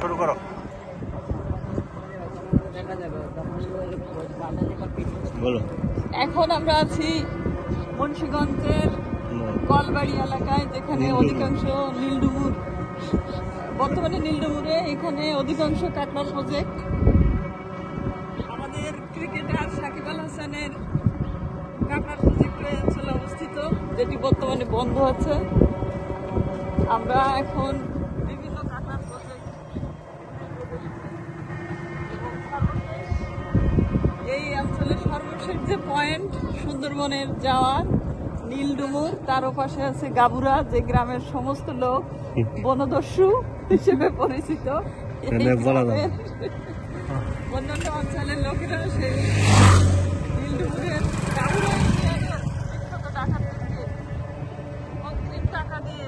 শুরু করো। বলো। এখন আমরা আছি মুন্সিগঞ্জের কলবাড়ি এলাকায়, যেখানে অধিকাংশ নীলডুমুর, বর্তমানে নীলডুমুরে এখানে অধিকাংশ কাঁকড়ার প্রজেক্ট। আমাদের ক্রিকেটার সাকিব আল হাসানের কাঁকড়ার প্রজেক্ট এই অঞ্চলে অবস্থিত, যেটি বর্তমানে বন্ধ আছে। আমরা এখন বিভিন্ন কাঁকড়ার প্রজেক্ট এই অঞ্চলের সর্বশেষ যে পয়েন্ট সুন্দরবনের যাওয়ার নীলডুমুর, তার ওপাশে আছে গাবুরা, যে গ্রামের সমস্ত লোক বনদস্যু হিসেবে পরিচিত। অন্যান্য অঞ্চলের লোকেরা সেই নীলডুমুরের গাবুরা ইউনিয়নের বিখ্যাত ডাকাতদেরকে অগ্রিম টাকা দিয়ে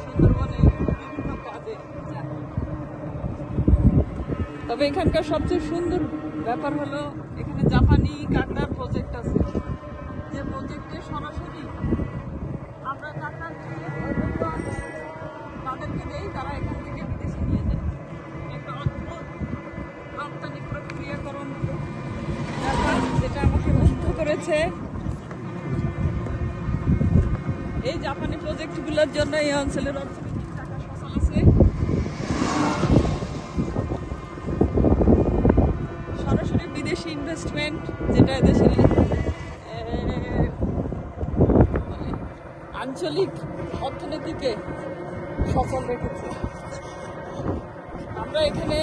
সুন্দরবনের বিভিন্ন কাজে যায়। তবে এখানকার সবচেয়ে সুন্দর ব্যাপার হলো এখানে জাপানি কাঁকড়ার প্রজেক্ট আছে, যে প্রজেক্টে সরাসরি আমরা কাঁকড়া তাদেরকে দেই, তারা এখান থেকে বিদেশে নিয়ে যায়। একটা অদ্ভুত রপ্তানি প্রক্রিয়াকরণ ব্যাপার, যেটা আমাকে মুগ্ধ করেছে। এই জাপানি প্রজেক্টগুলোর জন্য এই অঞ্চলের অর্থনৈতিক টাকা সচল আছে। সরাসরি বিদেশি ইনভেস্টমেন্ট, যেটা দেশের আঞ্চলিক অর্থনীতিকে সচল রেখেছে। আমরা এখানে